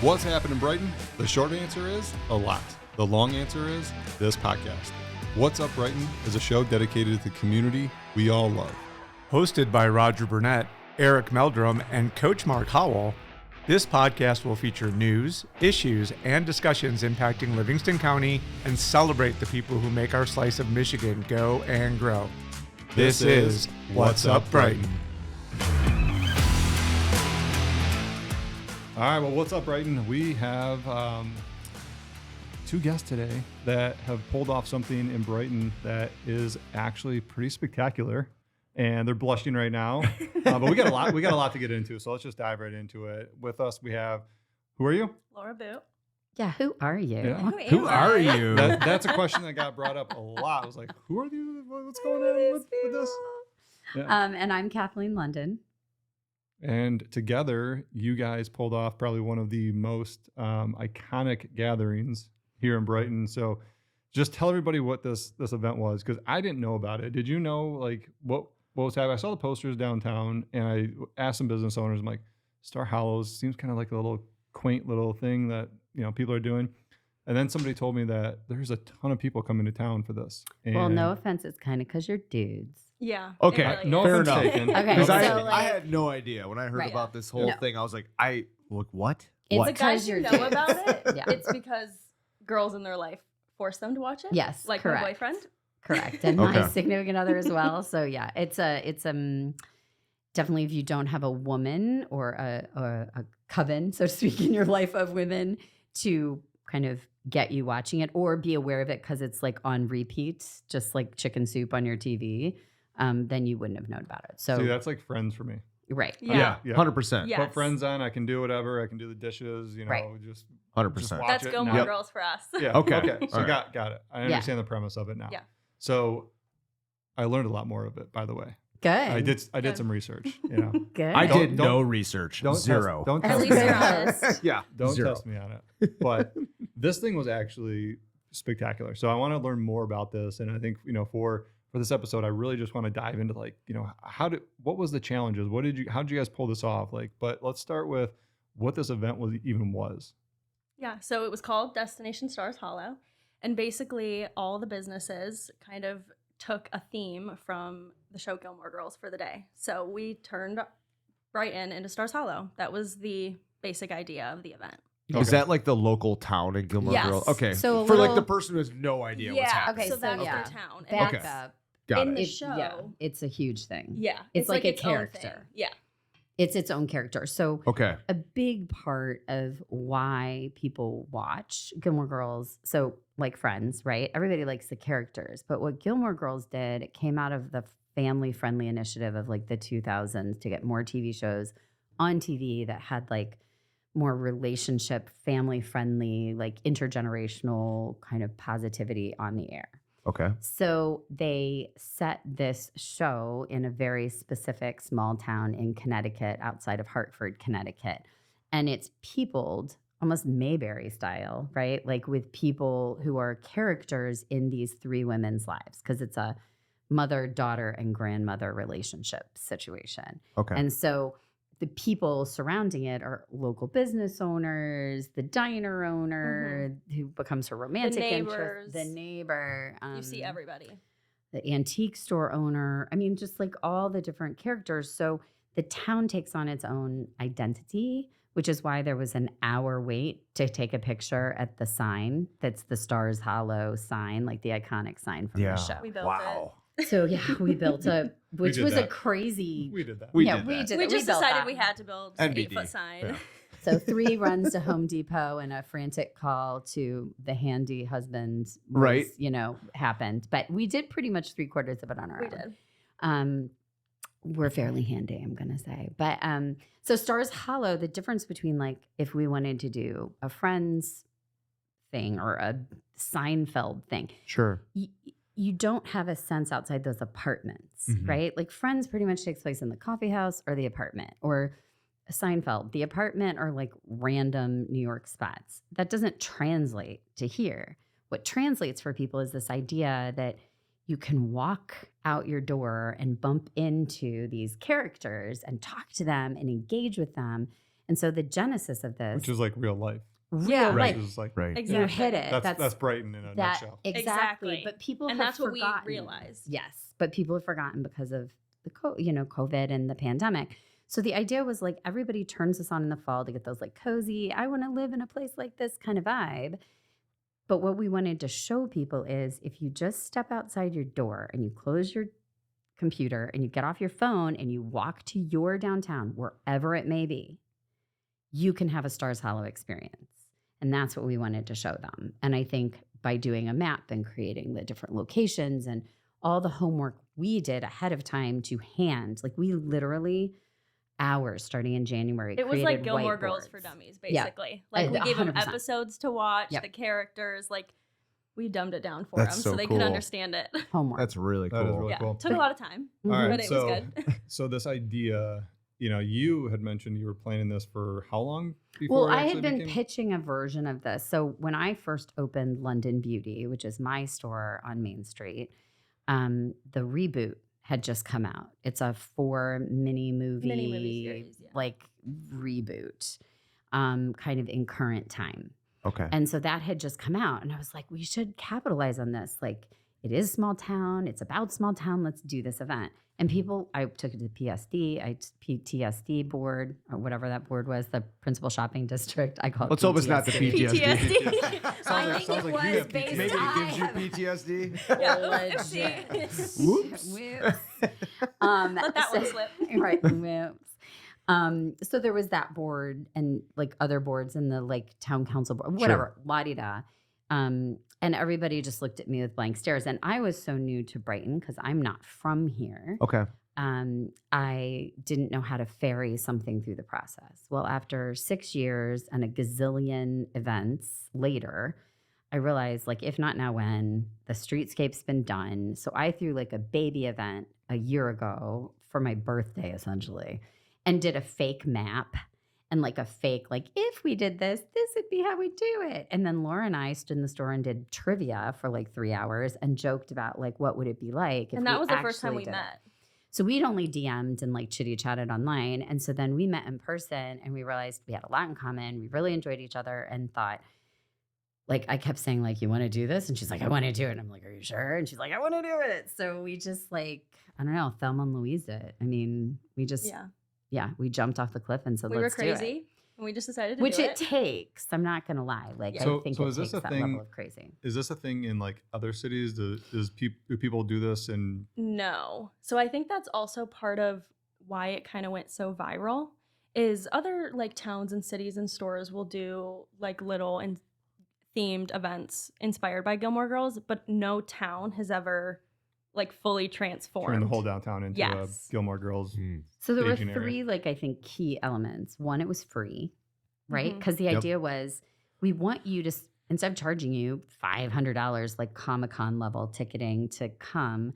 What's happening, Brighton? The short answer is a lot. The long answer is this podcast. What's Up Brighton is a show dedicated to the community we all love. Hosted by Roger Burnett, Eric Meldrum, and Coach Mark Howell, this podcast will feature news, issues, and discussions impacting Livingston County and celebrate the people who make our slice of Michigan go and grow. This is What's Up Brighton. All right, well, what's up, Brighton? We have two guests today that have pulled off something in Brighton that is actually pretty spectacular, and they're blushing right now. But we got a lot to get into, so let's just dive right into it. With us, we have, who are you? Laura Boote. Yeah, who are you? Yeah. Who are you? That's a question that got brought up a lot. I was like, who are you? What's going on with this? Yeah. And I'm Kathleen London. And together, you guys pulled off probably one of the most iconic gatherings here in Brighton. So just tell everybody what this event was, because I didn't know about it. Did you know like what was happening? I saw the posters downtown, and I asked some business owners, I'm like, Star Hollows seems kind of like a little quaint little thing that, you know, people are doing. And then somebody told me that there's a ton of people coming to town for this. And Well, no offense, it's kind of because you're dudes. Yeah. Okay, it really no is. offense enough. taken. Okay, Because so I had no idea when I heard Right. about this whole No. thing. I was like, what? It's What? The guys because who you're know dudes. about it, Yeah. it's because girls in their life force them to watch it. Yes, Like correct. my boyfriend. Correct. And Okay. my significant other as well. So yeah, it's definitely if you don't have a woman or a coven, so to speak, in your life of women to kind of get you watching it or be aware of it because it's like on repeat, just like chicken soup on your TV, then you wouldn't have known about it. So See, that's like Friends for me. right. Yeah. Yeah. 100%. Yeah. Put Friends on, I can do whatever. I can do the dishes, you know, Right. just 100%. watch That's it Gilmore now. Girls for us. Yeah. Okay. Okay. So All right. got it. I Yeah. understand the premise of it now. Yeah. So I learned a lot more of it, by the way. Good. I did Good. some research. You know, Good. I Don't- did don't- no research. don't Zero. Test, don't At test least me you're on it. honest. Yeah. Don't Zero. test me on it. But this thing was actually spectacular. So I want to learn more about this, and I think, you know, for this episode, I really just want to dive into, like, you know, what was the challenges? How did you guys pull this off? Like, but let's start with what this event was. Yeah. So it was called Destination Stars Hollow. And basically all the businesses kind of took a theme from the show Gilmore Girls for the day. So we turned Brighton into Stars Hollow. That was the basic idea of the event. Is Okay. that like the local town in Gilmore Yes. Girls? Okay. So a for like little- the person who has no idea what's happening. Okay, so so that's yeah. their town. Back Okay. up. Got in it. the It- show. Yeah, it's a huge thing. Yeah. It's like a its own character. thing. Yeah. It's its own character. So Okay. a big part of why people watch Gilmore Girls, so like Friends, right? Everybody likes the characters, but what Gilmore Girls did, it came out of the family-friendly initiative of like the 2000s to get more TV shows on TV that had like more relationship, family-friendly, like intergenerational kind of positivity on the air. Okay. So they set this show in a very specific small town in Connecticut, outside of Hartford, Connecticut. And it's peopled almost Mayberry style, right? Like with people who are characters in these three women's lives, because it's a mother, daughter, and grandmother relationship situation. Okay. And so the people surrounding it are local business owners, the diner owner who becomes her romantic interest, the neighbors. neighbor. You see everybody. The antique store owner. I mean, just like all the different characters. So the town takes on its own identity, which is why there was an hour wait to take a picture at the sign. That's the Stars Hollow sign, like the iconic sign from Yeah. the show. We built Wow. So yeah, we built which did was a that. crazy. We did that. We yeah, did we that. did. it. We that. just built decided that. we had to build an NBD. 8-foot sign. Yeah. So 3 runs to Home Depot and a frantic call to the handy husband, was, Right. You know, happened. But we did pretty much 3/4 of it on our We own. did. We're fairly handy, I'm gonna say. But so Stars Hollow, the difference between like if we wanted to do a Friends thing or a Seinfeld thing, Sure. you don't have a sense outside those apartments, Mhm. right? Like Friends pretty much takes place in the coffee house or the apartment, or Seinfeld, the apartment or like random New York spots. That doesn't translate to here. What translates for people is this idea that you can walk out your door and bump into these characters and talk to them and engage with them And so the genesis of this, Which is like real life. Yeah. life, Which is like, Right. Exactly. you hit it. that's Brighton in a nutshell. Exactly. But people and have that's what forgotten. we realized. Yes, but people have forgotten because of the COVID and the pandemic. So the idea was like everybody turns this on in the fall to get those like cozy, I want to live in a place like this kind of vibe. But what we wanted to show people is if you just step outside your door and you close your computer and you get off your phone and you walk to your downtown, wherever it may be, you can have a Stars Hollow experience. And that's what we wanted to show them. And I think by doing a map and creating the different locations and all the homework we did ahead of time to hand, like we literally hours starting in January. It was like created Gilmore Girls whiteboards. for Dummies, Yeah. basically. Like we gave them 100%. episodes to watch, Yep. the characters, like we dumbed it down for That's them so so they cool. could understand it. Homework. That's really That is cool. really Yeah, cool. took a lot of time, All right, but it so was good. so this idea, you had mentioned you were planning this for how long before? Well, it I actually had been became- pitching a version of this. So when I first opened London Beauty, which is my store on Main Street, the reboot had just come out. It's a 4 mini movie series, yeah. like reboot, kind of in current time. Okay. And so that had just come out. And I was like, we should capitalize on this. Like, it is small town. It's about small town. Let's do this event. And people, I took it to the PTSD board or whatever that board was, the principal shopping district. I call it Let's hope it's not the PTSD. I think it was based Maybe on- it gives you PTSD. Yeah. Legit. Whoops. Whoops. Let that one slip. Right. Whoops. So there was that board and like other boards in the like town council board, whatever, la-di-da. And everybody just looked at me with blank stares. And I was so new to Brighton because I'm not from here. Okay. I didn't know how to ferry something through the process. Well, after 6 years and a gazillion events later, I realized, like, if not now, when? The streetscape's been done. So I threw like a baby event a year ago for my birthday, essentially, and did a fake map and like a fake, like, if we did this, this would be how we do it. And then Laura and I stood in the store and did trivia for like 3 hours and joked about like, what would it be like if And that we was the first time actually we did it? met. So we'd only DM'd and like chitty chatted online. And so then we met in person and we realized we had a lot in common. We really enjoyed each other and thought, like, I kept saying, like, you want to do this? And she's like, I want to do it. And I'm like, are you sure? And she's like, I want to do it. So we just like, I don't know, Thelma and Louise it. I mean, we just, yeah, we jumped off the cliff and said, We were let's do it. crazy. And we just decided to Which do it takes. I'm not going to lie. Like, So- I think so it is this takes a that thing- level of crazy. Is this a thing in like other cities? Do people do this? And No. So I think that's also part of why it kind of went so viral is other like towns and cities and stores will do like little and themed events inspired by Gilmore Girls, but no town has ever like fully transformed. turn the whole downtown into a Yes. Gilmore Girls. So there were staging area. 3, like, I think, key elements. One, it was free, right? Mhm. Because the Yep. idea was we want you to, instead of charging you $500, like Comic-Con level ticketing to come,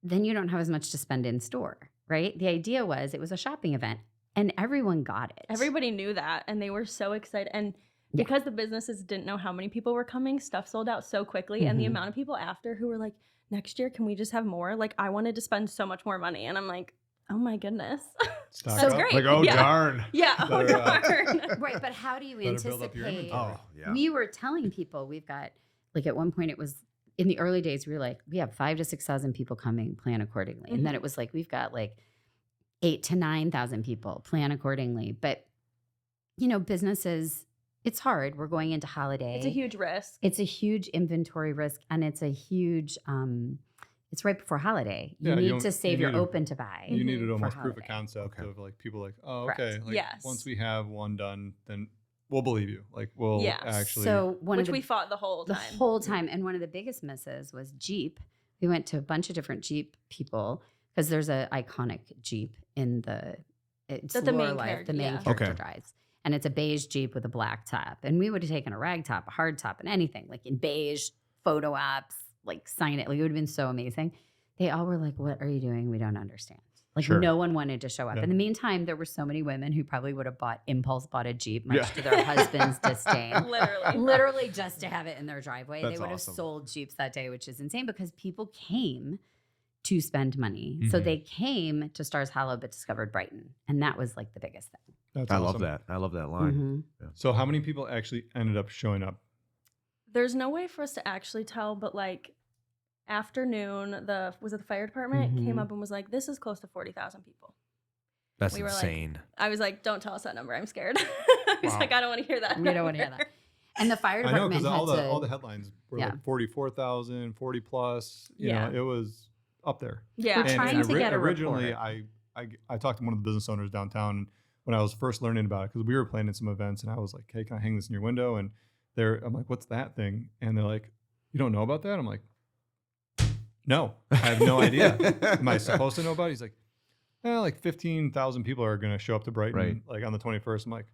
then you don't have as much to spend in store, right? The idea was it was a shopping event and everyone got it. Everybody knew that and they were so excited. And Yeah. because the businesses didn't know how many people were coming, stuff sold out so quickly. And the Mhm. amount of people after who were like, next year, can we just have more? Like, I wanted to spend so much more money. And I'm like, oh my goodness. Stock That's up. great. Like, oh, Yeah. darn. Yeah. Oh, Better, darn. Right, but how do you Better build up your anticipate? inventory. Oh, yeah. We were telling people we've got, like, at one point it was in the early days, we were like, we have 5,000 to 6,000 people coming, plan accordingly. And then it was like, we've got like 8,000 to 9,000 people, plan accordingly. But, businesses, it's hard. We're going into holiday. It's a huge risk. It's a huge inventory risk, and it's a huge, it's right before holiday. You Yeah, you need don't- to save you your need to- open to buy. You needed Mhm. almost For proof of holiday. concept Okay. of like people like, oh, Correct. okay. Like Yes. once we have one done, then we'll believe you. Like we'll Yes. actually. So one Which of the, we fought the whole the time. whole time. And one of the biggest misses was Jeep. We went to a bunch of different Jeep people because there's an iconic Jeep in it's That the main Lorelei, character- the main yeah. character Okay. drives. And it's a beige Jeep with a black top. And we would have taken a rag top, a hard top, and anything like in beige, photo ops, like sign it. Like it would have been so amazing. They all were like, what are you doing? We don't understand. Like Sure. no one wanted to show up. Yeah. In the meantime, there were so many women who probably would have impulse bought a Jeep, much Yeah. to their husband's disdain. Literally. Literally just to have it in their driveway. That's They would awesome. have sold Jeeps that day, which is insane because people came to spend money. So Mhm. they came to Stars Hollow but discovered Brighton. And that was like the biggest thing. That's I love awesome. that. I love that line. Mhm. So how many people actually ended up showing up? There's no way for us to actually tell, but like afternoon, the fire department came Mhm. up and was like, "This is close to 40,000 people." That's We were like- insane. I was like, "Don't tell us that number. I'm scared." I was Wow. like, "I don't want to hear that." We don't want to hear number." that. And the fire I know department because had all the headlines were Yeah. like 44,000, 40 plus. You Yeah. know, it was up there. Yeah. We're trying to get a originally, report. I talked to one of the business owners downtown when I was first learning about it because we were planning some events and I was like, "Hey, can I hang this in your window?" And I'm like, "What's that thing?" And they're like, "You don't know about that?" I'm like, "No, I have no idea. Am I supposed to know about it?" He's like, like 15,000 people are going to show up to Brighton Right. like on the 21st. I'm like,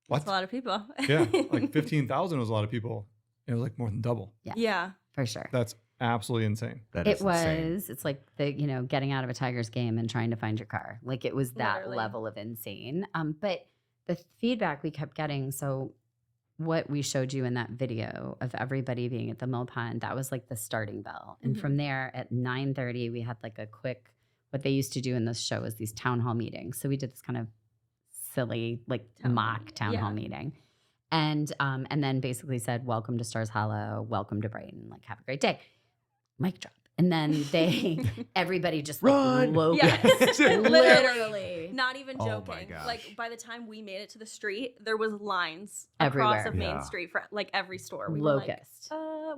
"What?" That's a lot of people. Yeah, like 15,000 was a lot of people. It was like more than double. Yeah. for sure. That's absolutely insane. That It is insane. was. It's like the getting out of a Tigers game and trying to find your car. Like it was that Literally. level of insane. But the feedback we kept getting. So what we showed you in that video of everybody being at the mill pond, that was like the starting bell. And Mhm. from there at 9:30, we had like a quick. What they used to do in this show is these town hall meetings. So we did this kind of silly like Town hall mock meeting. town hall meeting. And then basically said, "Welcome to Stars Hollow, welcome to Brighton, like have a great day." Mic drop. And then everybody just like Run! locust. Yeah. Literally. Not even Oh my joking. gosh. Like by the time we made it to the street, there was lines Everywhere. across of Main Yeah. Street for like every store. We were like, Locust.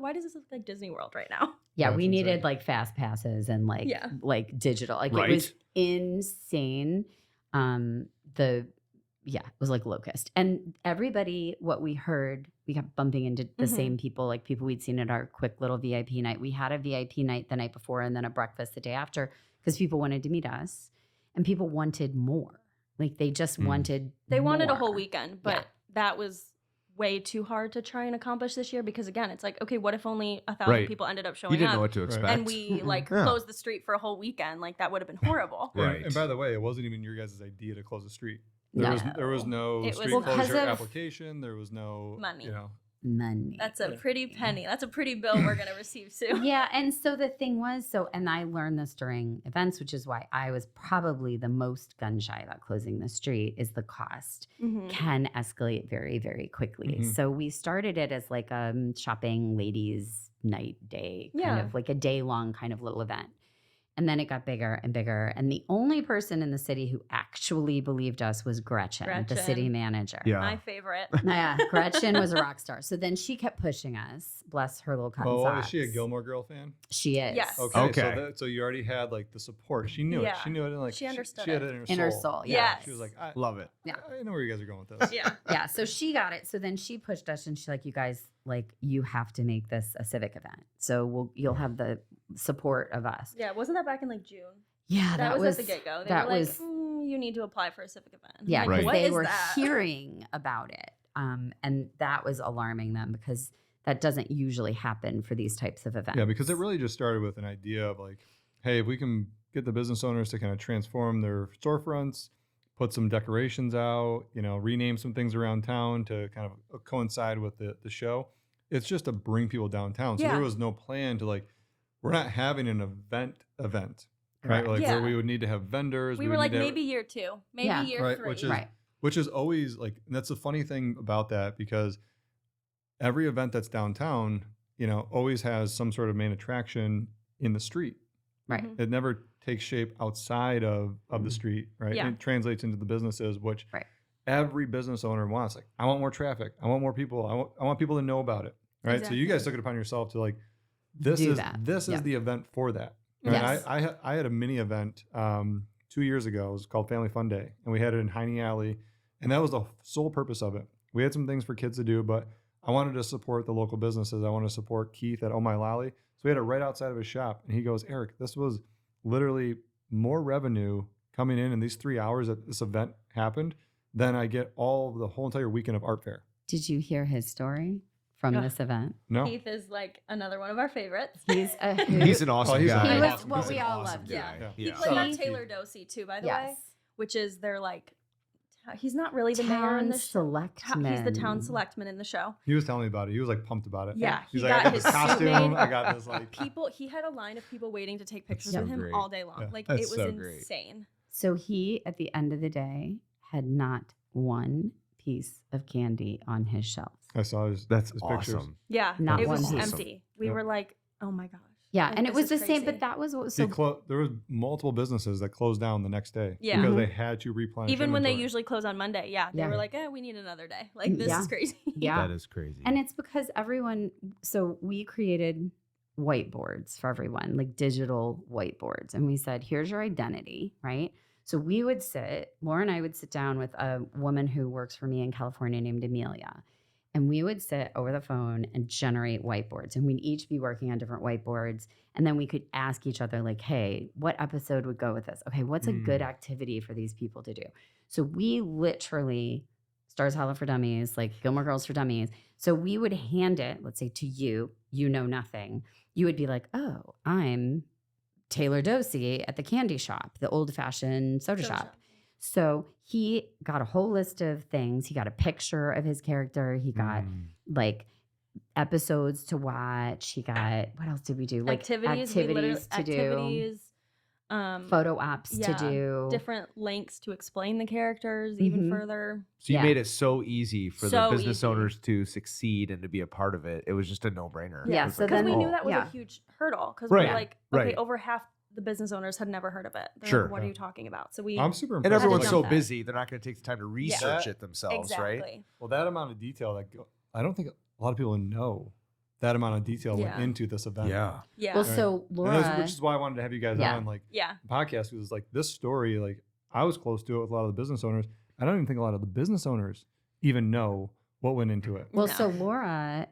why does this look like Disney World right now? Yeah, That's we needed insane. like fast passes and like Yeah. like digital. Like Right. it was insane. It was like locust. And everybody, what we heard, we kept bumping into the Mhm. same people, like people we'd seen at our quick little VIP night. We had a VIP night the night before and then a breakfast the day after because people wanted to meet us and people wanted more. Like they just wanted They wanted a more. whole weekend, but Yeah. that was way too hard to try and accomplish this year because again, it's like, okay, what if only 1,000 Right. people ended up You showing didn't know up what to Right. expect. and we like Yeah. closed the street for a whole weekend? Like that would have been horrible. Right. And by the way, it wasn't even your guys' idea to close the street. No. There was no It was street not. Well, 'cause closure of application. There was no money. You know, money. That's a pretty penny. That's a pretty bill we're gonna receive soon. Yeah, and so the thing was, and I learned this during events, which is why I was probably the most gun shy about closing the street, is the cost Mhm. can escalate very, very quickly. Mhm. So we started it as like a shopping ladies night day, kind Yeah. of like a day long kind of little event. And then it got bigger and bigger. And the only person in the city who actually believed us was Gretchen. The city Gretchen. manager. Yeah. My favorite. Yeah, Gretchen was a rock star. So then she kept pushing us. Bless her little cotton oh, socks. is she a Gilmore Girl fan? She is. Yes. Okay. Okay. So you already had like the support. She knew it. Yeah. She knew it. And like She understood She had it. it in her In her soul, yeah. She was like, Love it. Yeah. I know where you guys are going with this. Yeah. Yeah, so she got it. So then she pushed us, and she's like, "You guys, like, you have to make this a civic event. So you'll have the support of us." Yeah. Wasn't that back in like June? Yeah, That was at the get go. They that were like, was- you need to apply for a civic event. I'm Yeah, like, because Right. what they is were that? hearing about it, and that was alarming them because that doesn't usually happen for these types of events. Yeah, because it really just started with an idea of like, hey, if we can get the business owners to kind of transform their storefronts, put some decorations out, rename some things around town to kind of coincide with the show. It's just to bring people downtown. So Yeah. there was no plan to like, we're not having an event, right? Correct. Like Yeah. where we would need to have vendors. We would were need like to have- maybe year 2, maybe Yeah. year Right, 3. which is always like, and that's the funny thing about that because every event that's downtown, always has some sort of main attraction in the street. Right. Mhm. It never takes shape outside of the Mhm. street, right? Yeah. It translates into the businesses, which Right. every business owner wants. Like, I want more traffic. I want more people. I want people to know about it, right? So you guys took it upon yourself to like, this Do is that. this Yeah. is the event for that. Right? Yes. I had a mini event 2 years ago. It was called Family Fun Day, and we had it in Heine Alley, and that was the sole purpose of it. We had some things for kids to do, but I wanted to support the local businesses. I wanted to support Keith at Oh My Lolly. So we had it right outside of his shop. And he goes, Eric, this was literally more revenue coming in these 3 hours that this event happened than I get the whole entire weekend of art fair. Did you hear his story from Ugh. this event? No. Keith is like another one of our favorites. He's a He's an awesome he's a- guy. He was He's what an we all awesome loved. guy. Yeah. He Yeah. played Shout on out to Taylor Dosey too, by the way, yes. which is their like, he's not really the mayor in Town the show. selectman. He's the town selectman in the show. He was telling me about it. He was like pumped about it. Yeah, He's he like, I got got his this suit costume. made. I got this like. He had a line of people waiting to take pictures so with him great. all day long. Yeah. Like That's it was so great. insane. So he, at the end of the day, had not one piece of candy on his shelves. I saw That's his awesome. pictures. Yeah, Not it one was piece. empty. We Yep. were like, oh my gosh. Yeah, Like, and it this was is the same, but crazy. that was what was He so. there was multiple businesses that closed down the next day Yeah. because Mhm. they had to replenish. Even when they inventory. usually close on Monday, they Yeah. were like, we need another day. Like, this Yeah. is crazy. Yeah. That is crazy. And it's because everyone, so we created whiteboards for everyone, like digital whiteboards. And we said, here's your identity, right? So we would Laura and I would sit down with a woman who works for me in California named Amelia. And we would sit over the phone and generate whiteboards. And we'd each be working on different whiteboards. And then we could ask each other, like, hey, what episode would go with this? Okay, what's a good activity for these people to do? So we literally, Stars Hollow for Dummies, like Gilmore Girls for Dummies. So we would hand it, let's say to you, you know nothing. You would be like, oh, I'm Taylor Dosey at the candy shop, the old fashioned soda shop. So he got a whole list of things. He got a picture of his character. He got like episodes to watch. He got, what else did we do? Like activities to do, photo ops to do. different links to explain the characters even Mhm. further. So you Yeah. made it so easy for the So business easy. owners to succeed and to be a part of it. It was just a no-brainer. Yeah, It was so Because then- we knew oh, that was yeah. a huge hurdle. Because Right, we're like, okay, right. over half the business owners had never heard of it. They're Sure. like, what are Yeah. you talking about? So we I'm super impressed. And with, everyone's like, so that. busy, they're not going to take the time to research Yeah. it themselves, right? exactly. Well, that amount of detail I don't think a lot of people know that amount of detail went Yeah. into this event. Yeah. Yeah. Well, Right. so And Laura, which is why I wanted to have you guys Yeah. on like yeah. the podcast, because like this story, like I was close to it with a lot of the business owners. I don't even think a lot of the business owners even know what went into it. Well, No. so Laura,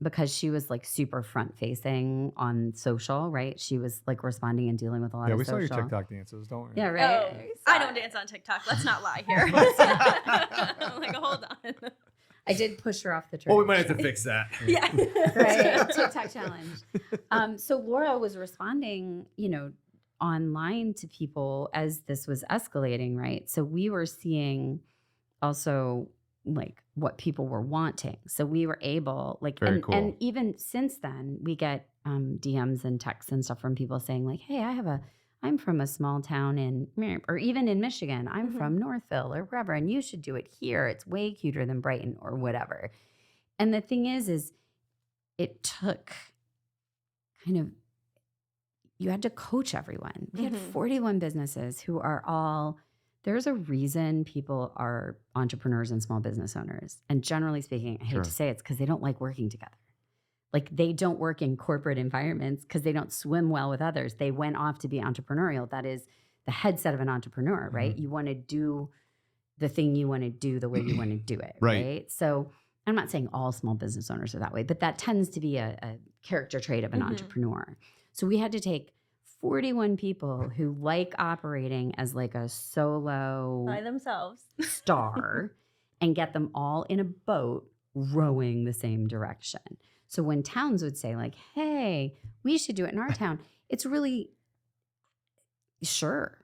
because she was like super front facing on social, right? She was like responding and dealing with a lot Yeah, of we saw social. your TikTok dances, don't we? Yeah, right. Oh, We saw I don't it. dance on TikTok. Let's not lie here. I'm like, hold on. I did push her off the train. Well, we might have to fix that. Yeah. Right, TikTok challenge. So Laura was responding, online to people as this was escalating, right? So we were seeing also like what people were wanting. So we were able, like, Very and, cool. and even since then, we get DMs and texts and stuff from people saying like, hey, I'm from a small town or even in Michigan. I'm Mhm. from Northville or wherever, and you should do it here. It's way cuter than Brighton or whatever. And the thing is it took you had to coach everyone. We had Mhm. 41 businesses who are all, there's a reason people are entrepreneurs and small business owners. And generally speaking, I hate Sure. to say it's because they don't like working together. Like they don't work in corporate environments because they don't swim well with others. They went off to be entrepreneurial. That is the headset of an entrepreneur, right? You want to do the thing you want to do the way you want to do it, Right. right? So I'm not saying all small business owners are that way, but that tends to be a character trait of an Mhm. entrepreneur. So we had to take 41 people who like operating as like a solo By themselves. star and get them all in a boat rowing the same direction. So when towns would say like, hey, we should do it in our town, it's really, sure.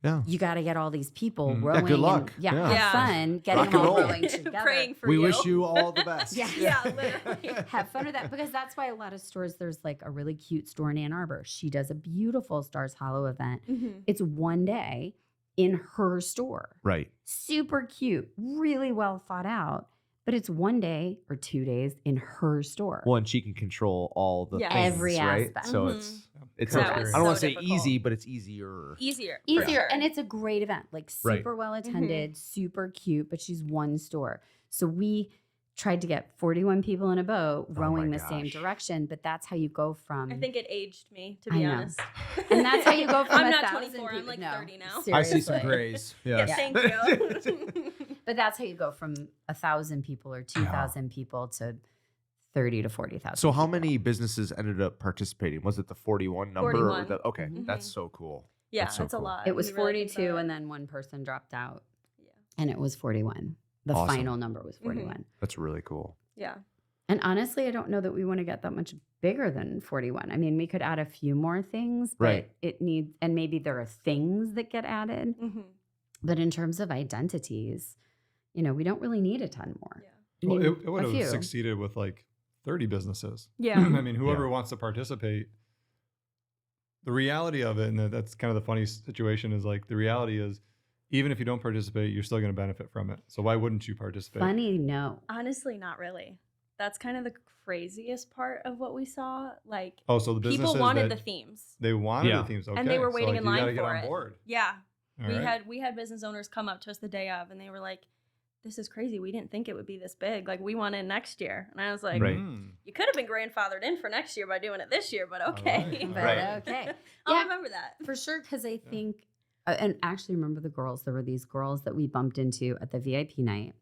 Yeah. You got to get all these people Mhm. Yeah, rowing. good and- luck. yeah, Yeah. have Yeah. fun getting Rock them and all roll. rowing together. Praying for We you. wish you all the best. Yeah. Yeah, literally. Have fun with that because that's why a lot of stores, there's like a really cute store in Ann Arbor. She does a beautiful Stars Hollow event. Mhm. It's one day in her store. Right. Super cute, really well thought out, but it's one day or 2 days in her store. Well, and she can control all the Yes. things, Every right? aspect. So Mhm. it's That okay. was I don't want so to say difficult. easy, but it's easier. Easier. for Easier. sure. And it's a great event, like Right. super well attended, super cute, but she's one store. So we tried to get 41 people in a boat rowing the same gosh. direction, but that's how you go from. I think it aged me, to I be know. honest. And that's how you go from I'm not 1,000 24. I'm people- like no, 30 now. I see some seriously. grays. Yeah, Yes. thank you. But that's how you go from 1,000 people or 2,000 people to 30 to 40,000. So how people. many businesses ended up participating? Was it the 41 number? 41. Okay, Mhm. that's so cool. Yeah, That's so it's a cool. lot. It was when you really think 42 about and it. then one person dropped out Yeah. and it was 41. The Awesome. final number was 41. That's really cool. Yeah. And honestly, I don't know that we want to get that much bigger than 41. I mean, we could add a few more things, but Right. it needs, and maybe there are things that get added. Mm-hmm. But in terms of identities, we don't really need a ton more. Yeah. I Well, mean, it would a have few. succeeded with like 30 businesses. Yeah. I mean, whoever wants to participate, the reality of it, and that's kind of the funny situation is like the reality is even if you don't participate, you're still going to benefit from it. So why wouldn't you participate? Funny, no. Honestly, not really. That's kind of the craziest part of what we saw. Like, Oh, so the businesses people wanted the that themes. they wanted Yeah. the themes, okay. And they were So, waiting like, in you line gotta get for on it. board. Yeah. All We had business owners come up to us the day of, and they were like, this is crazy. We didn't think it would be this big. Like, we want in next year. And I was like, Right. you could have been grandfathered in for next year by doing it this year, but okay. All But Right. okay. I'll Yeah. remember that. For sure, because I think, and actually remember the girls. There were these girls that we bumped into at the VIP night.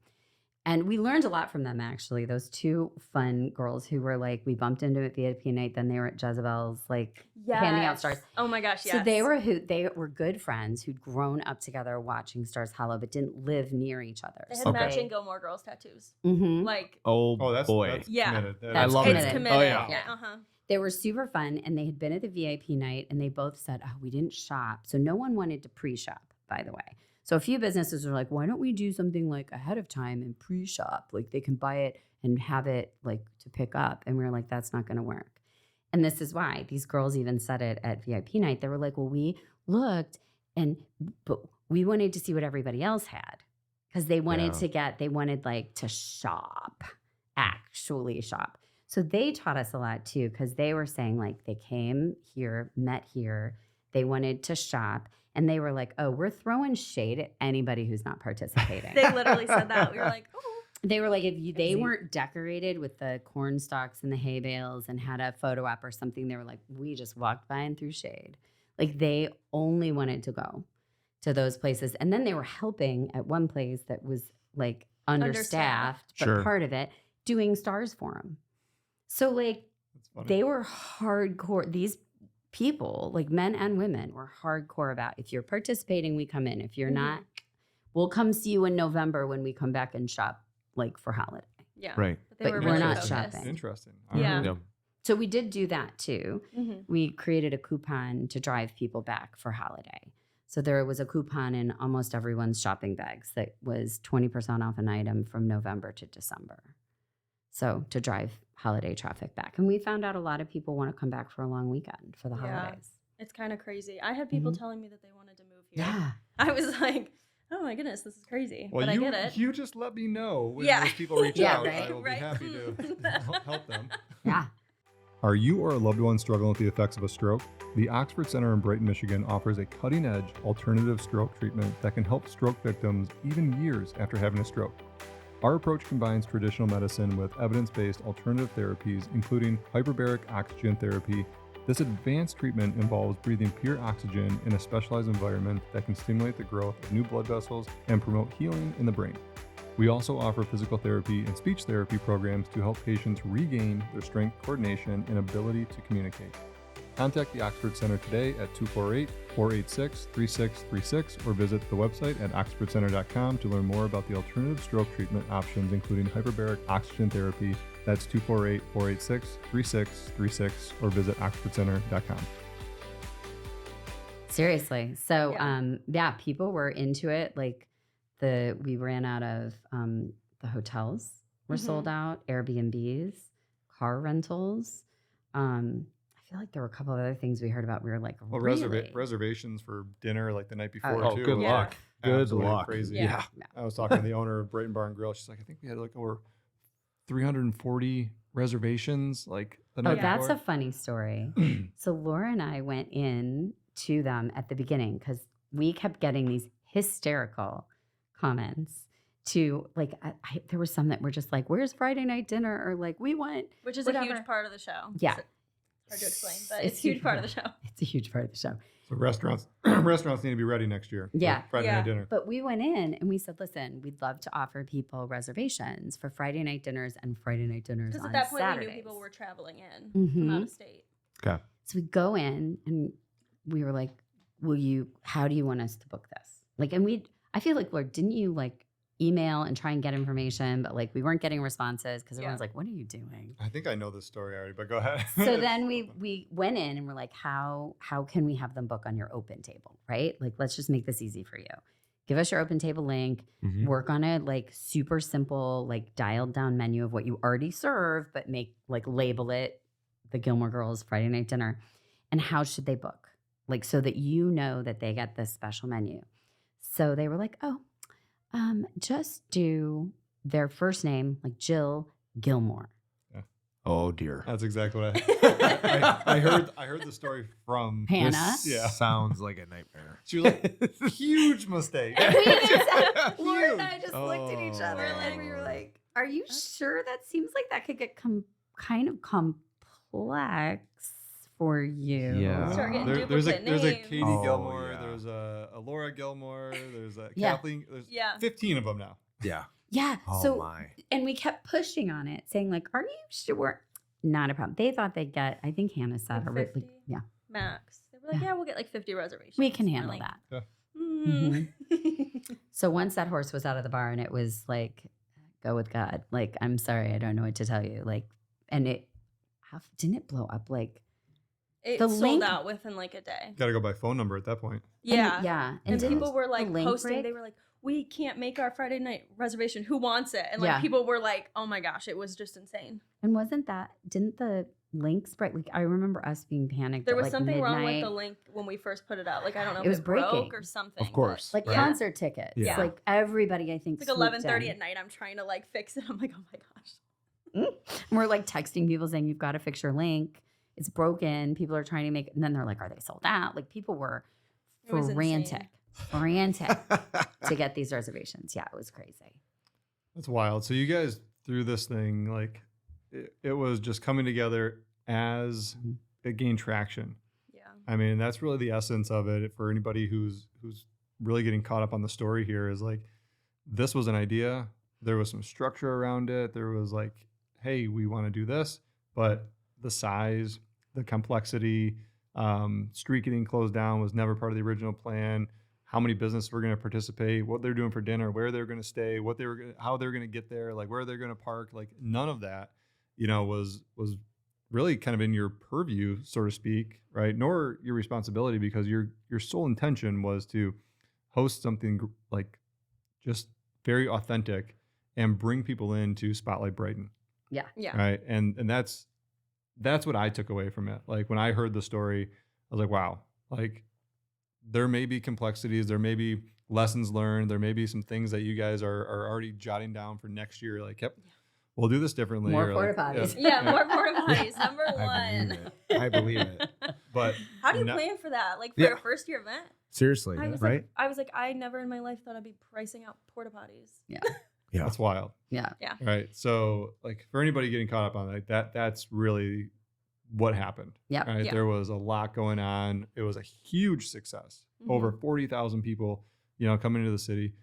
And we learned a lot from them, actually. Those two fun girls who were like, we bumped into at VIP night. Then they were at Jezebel's, like handing out stars. Oh my gosh, yes. So they were good friends who'd grown up together watching Stars Hollow, but didn't live near each other. They had Okay. matching Gilmore Girls tattoos. Mm-hmm. Like, Oh, that's boy. That's Yeah. committed. That That's is love it's it. committed. Oh, yeah. Yeah. Uh-huh. They were super fun, and they had been at the VIP night, and they both said, oh, we didn't shop. So no one wanted to pre-shop, by the way. So a few businesses were like, why don't we do something like ahead of time and pre-shop? Like they can buy it and have it like to pick up. And we were like, that's not going to work. And this is why these girls even said it at VIP night. They were like, well, we looked but we wanted to see what everybody else had because they wanted like to shop, actually shop. So they taught us a lot too, because they were saying like they came here, met here, they wanted to shop, and they were like, oh, we're throwing shade at anybody who's not participating. They literally said that. We were like, oh. They were like, they weren't decorated with the corn stalks and the hay bales and had a photo op or something, they were like, we just walked by and threw shade. Like they only wanted to go to those places. And then they were helping at one place that was like understaffed, but Sure. part of it, doing stars for them. So like That's funny. they were hardcore. These people, like men and women, were hardcore about if you're participating, we come in. If you're not, we'll come see you in November when we come back and shop like for holiday. Yeah. Right. But they But were we're really not focused. shopping. Interesting. Yeah. Yeah. So we did do that too. Mhm. We created a coupon to drive people back for holiday. So there was a coupon in almost everyone's shopping bags that was 20% off an item from November to December. So to drive holiday traffic back. And we found out a lot of people want to come back for a long weekend for the Yeah. holidays. It's kind of crazy. I had people Mhm. telling me that they wanted to move here. Yeah. I was like, oh my goodness, this is crazy. Well, but I get it. you just let me know when Yeah. those people reach Yeah, out. right. I will Right. be happy to help them. Yeah. Are you or a loved one struggling with the effects of a stroke? The Oxford Center in Brighton, Michigan offers a cutting-edge alternative stroke treatment that can help stroke victims even years after having a stroke. Our approach combines traditional medicine with evidence-based alternative therapies, including hyperbaric oxygen therapy. This advanced treatment involves breathing pure oxygen in a specialized environment that can stimulate the growth of new blood vessels and promote healing in the brain. We also offer physical therapy and speech therapy programs to help patients regain their strength, coordination, and ability to communicate. Contact the Oxford Center today at 248-486-3636 or visit the website at oxfordcenter.com to learn more about the alternative stroke treatment options, including hyperbaric oxygen therapy. That's 248-486-3636 or visit oxfordcenter.com. Seriously. So, Yeah. yeah, people were into it. Like we ran out of the hotels were sold out, Airbnbs, car rentals. I feel like there were a couple of other things we heard about. We were like, Well, really? reservations for dinner like the night before Oh, too. good was, Yeah. luck. Good absolutely luck. Crazy. Yeah. I was talking to the owner of Brighton Bar and Grill. She's like, I think we had like over 340 reservations like the Oh, night that's a before. funny story. So Laura and I went in to them at the beginning because we kept getting these hysterical comments to like, there were some that were just like, where's Friday night dinner? Or like, we went. Which is a Whatever. huge part of the show. Yeah. It's hard to explain, but it's a huge part of the show. It's a huge part of the show. So restaurants need to be ready next year. for Yeah. Friday Yeah. night dinner. But we went in and we said, listen, we'd love to offer people reservations for Friday night dinners and Friday night dinners Because on at that point, Saturdays. we knew people were traveling in from Mhm. out of state. Okay. So we go in and we were like, how do you want us to book this? Like, and I feel like, Lord, didn't you like email and try and get information, but like we weren't getting responses because everyone's like, what are you doing? I think I know this story already, but go ahead. So then we went in and we're like, how can we have them book on your open table, right? Like, let's just make this easy for you. Give us your open table link, Mhm. work on a like super simple, like dialed down menu of what you already serve, but label it the Gilmore Girls Friday night dinner. And how should they book? Like, so that you know that they get this special menu. So they were like, oh, just do their first name, like Jill Gilmore. Oh dear. That's exactly what I heard. I heard the story from Hannah. This Yeah. sounds like a nightmare. She was like, huge mistake. And we just, Laura and I just looked at each other Oh. and we were like, are you sure? That seems like that could get kind of complex for you. Yeah. Start getting There's a duplicate Katie names. Gilmore. yeah. There's a Laura Gilmore. There's a Yeah. Kathleen. There's Yeah. 15 of them now. Yeah. Yeah. Oh so, my. and we kept pushing on it, saying like, are you sure? Not a problem. They thought they'd get, I think Hannah said, Like her, like, 50? yeah, Max. They were like, Yeah. yeah, we'll get like 50 reservations. we can We're handle like, that. "Mm." So once that horse was out of the barn, it was like, go with God. Like, I'm sorry, I don't know what to tell you. Like, and it, didn't it blow up? Like, It The sold link- out within like a day. Got to go by phone number at that point. Yeah. yeah. And didn't people were the like link posting, break? they were like, we can't make our Friday night reservation. Who wants it? And like Yeah. people were like, oh my gosh, it was just insane. And didn't the links break? Like, I remember us being panicked. There at, was like, something wrong with the midnight. link when we first put it out. Like, I don't know It if was it broke breaking. or something. Of course. Like Right. concert tickets. Yeah. Like everybody, I think, It's like swooped 11:30 in. at night. I'm trying to like fix it. I'm like, oh my gosh. And we're like texting people saying, you've got to fix your link. It's broken. People are trying to make it. And then they're like, are they sold out? Like people were It was frantic to get these reservations. Yeah, it was crazy. That's wild. So you guys through this thing, like it was just coming together as Mhm. it gained traction. Yeah. I mean, that's really the essence of it for anybody who's really getting caught up on the story here is like, this was an idea. There was some structure around it. There was like, hey, we want to do this, but the size, the complexity, street getting closed down was never part of the original plan. How many businesses were going to participate, what they're doing for dinner, where they're going to stay, how they're going to get there, like where they're going to park, like none of that, was really kind of in your purview, so to speak, right? Nor your responsibility, because your sole intention was to host something like just very authentic and bring people in to Spotlight Brighton, Yeah. right? And that's what I took away from it. Like when I heard the story, I was like, wow, like there may be complexities, there may be lessons learned, there may be some things that you guys are already jotting down for next year. Like, yep, we'll do this differently. More or porta like, potties. Yeah, more porta potties. Number I believe one. it. I believe it. But How do you no- plan for that? Like for Yeah. your first year event? Seriously, I was right? like, I never in my life thought I'd be pricing out porta potties. Yeah. That's wild. Yeah. Right. So like for anybody getting caught up on it, that's really what happened. Yep. Right. Yeah. There was a lot going on. It was a huge success. Mhm. Over 40,000 people, coming into the city,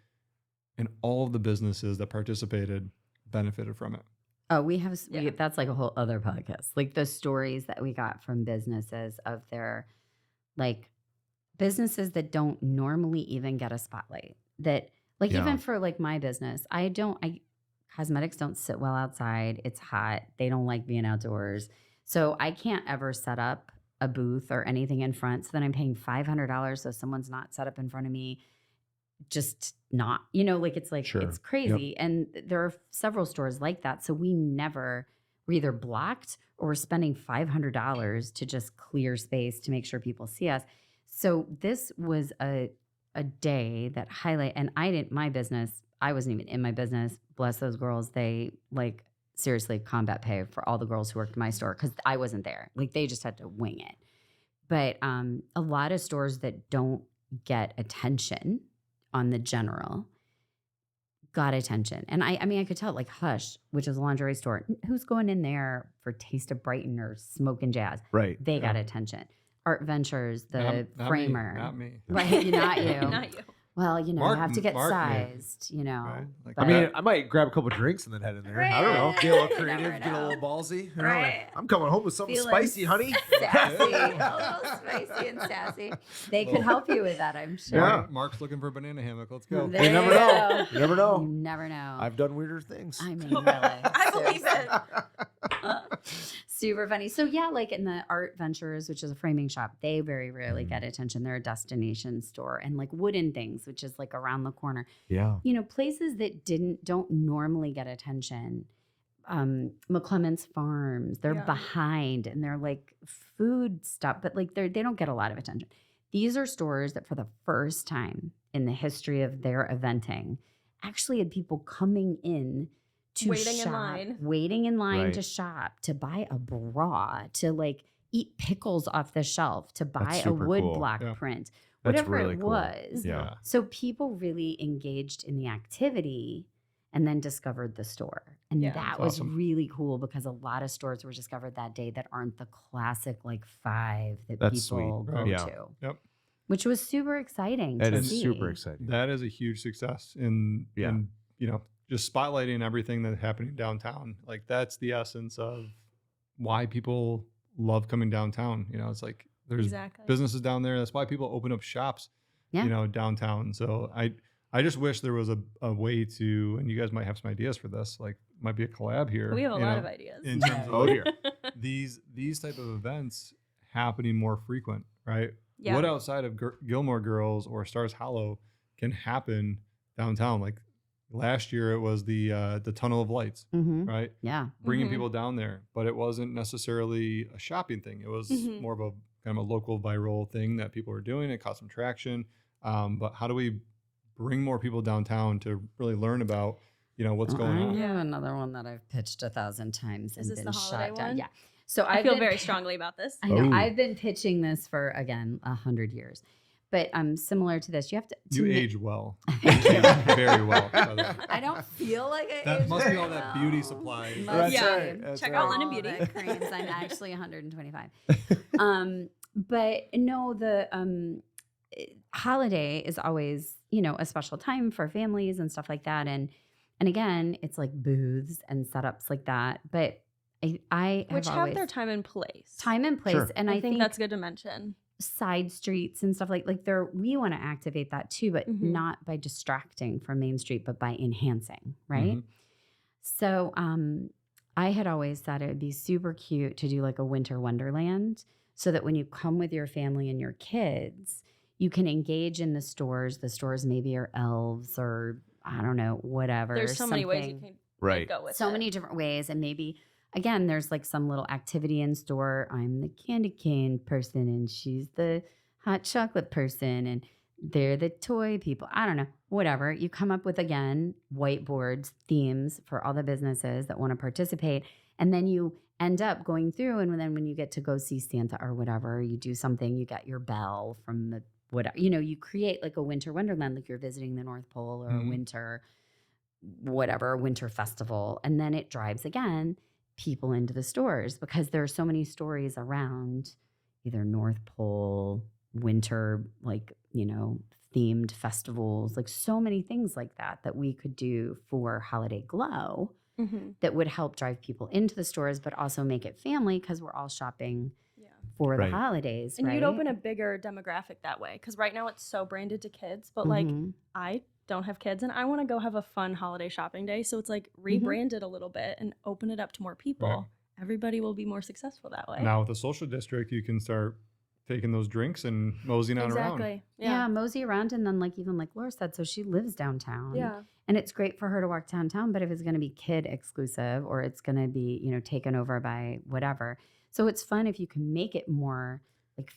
and all of the businesses that participated benefited from it. Oh, we have, Yeah. that's like a whole other podcast. Like the stories that we got from businesses of their, like businesses that don't normally even get a spotlight. That like Yeah. even for like my business, cosmetics don't sit well outside. It's hot. They don't like being outdoors. So I can't ever set up a booth or anything in front. So then I'm paying $500 so someone's not set up in front of me. Just not, like it's like, Sure. it's crazy. And there are several stores like that. So we're either blocked or we're spending $500 to just clear space to make sure people see us. So this was a day that and I wasn't even in my business. Bless those girls. They like seriously combat pay for all the girls who worked in my store because I wasn't there. Like they just had to wing it. But a lot of stores that don't get attention on the general got attention. And I mean, I could tell like Hush, which is a lingerie store, who's going in there for Taste of Brighton or Smoke and Jazz? Right. They got attention. Art Ventures, the Not framer. Me, not me. Right, not you. Not you. Well, you Mark- have to get Mark may. sized, Right? Like, I mean, I might grab a couple drinks and then head in there. I don't know. Right. Get a little You creative, never get a know. little ballsy. You know, Right. like, I'm coming home with something Feeling spicy, honey. Sassy, a little spicy and sassy. They could help you with that, I'm sure. Yeah. Mark's looking for a banana hammock. Let's go. There You never you know. go. You never know. You never know. I've done weirder things. I mean, really. I believe it. Super funny. So yeah, like in the Art Ventures, which is a framing shop, they very rarely get attention. They're a destination store. And like Wooden Things, which is like around the corner. Yeah. Places that don't normally get attention. McClement's Farms, they're Yeah. behind and they're like food stuff, but like they don't get a lot of attention. These are stores that for the first time in the history of their eventing actually had people coming in to Waiting in shop, line. waiting in line Right. to shop, to buy a bra, to like eat pickles off the shelf, to buy a super wood cool. block Yeah. print, That's whatever really it cool. was. Yeah. So people really engaged in the activity and then discovered the store. And Yeah. that That's was awesome. really cool because a lot of stores were discovered that day that aren't the classic like 5 that That's sweet. people go Right. Yeah. to. Yep. Which was super exciting That to is see. super exciting. That is a huge success in Yeah. just spotlighting everything that's happening downtown. Like that's the essence of why people love coming downtown. It's like there's Exactly. businesses down there. That's why people open up shops, Yeah. downtown. So I just wish there was a way to, and you guys might have some ideas for this, like might be a collab here. We have a lot of ideas. in terms of Oh, like, dear. these type of events happening more frequent, right? Yeah. What outside of Gilmore Girls or Stars Hollow can happen downtown? Like last year, it was the Tunnel of Lights, Mm-hmm. right? Yeah. Bringing Mhm. people down there, but it wasn't necessarily a shopping thing. It was Mhm. more of a kind of a local viral thing that people were doing. It caught some traction. But how do we bring more people downtown to really learn about what's going I on? have another one that I've pitched 1,000 times and Is this been the holiday shot down. one? Yeah. So I I've feel been very strongly about this. I know. Oh. I've been pitching this for, again, 100 years. But similar to this, you have to You ma- age well. Thank you. Very well. by the way. I don't feel like I That age must be very all that well. beauty supply. Must That's Yeah. right. That's Check right. out London all Beauty. the creams. I'm actually 125. But no, the holiday is always, a special time for families and stuff like that. And again, it's like booths and setups like that. But I Which have always, their time and place. time and place. Sure. And I think that's good to mention. side streets and stuff like we want to activate that too, but Mhm. not by distracting from Main Street, but by enhancing, right? Mhm. So I had always thought it would be super cute to do like a winter wonderland so that when you come with your family and your kids, you can engage in the stores. The stores maybe are elves or I don't know, whatever. There's so many ways you something- can Right. go with so it. many different ways. And maybe, again, there's like some little activity in store. I'm the candy cane person and she's the hot chocolate person and they're the toy people. I don't know, whatever. You come up with, again, whiteboards, themes for all the businesses that want to participate. And then you end up going through. And then when you get to go see Santa or whatever, you do something, you got your bell from the whatever, you create like a winter wonderland, like you're visiting the North Pole or a Mhm. winter festival. And then it drives again people into the stores because there are so many stories around either North Pole, winter, like, themed festivals, like so many things like that we could do for Holiday Glow Mhm. that would help drive people into the stores, but also make it family because we're all shopping Yeah. for Right. the holidays. And right? you'd open a bigger demographic that way because right now it's so branded to kids, but like Mhm. I don't have kids and I want to go have a fun holiday shopping day. So it's like rebrand it a little bit and open it up to more people. Right. Everybody will be more successful that way. Now with the social district, you can start taking those drinks and moseying on around. Exactly. Yeah, mosey around. And then even like Laura said, so she lives downtown. Yeah. And it's great for her to walk downtown, but if it's going to be kid exclusive or it's going to be, taken over by whatever. So it's fun if you can make it more like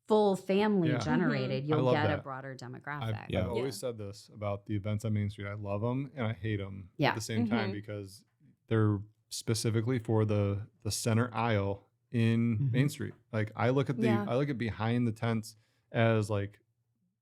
full family Yeah. generated, I you'll love get a that. broader I've, demographic. I've Yeah. always said this about the events on Main Street. I love them and I hate them Yeah. at the same time Mhm. because they're specifically for the center aisle in Mhm. Main Street. Like I look at Yeah. I look at behind the tents as like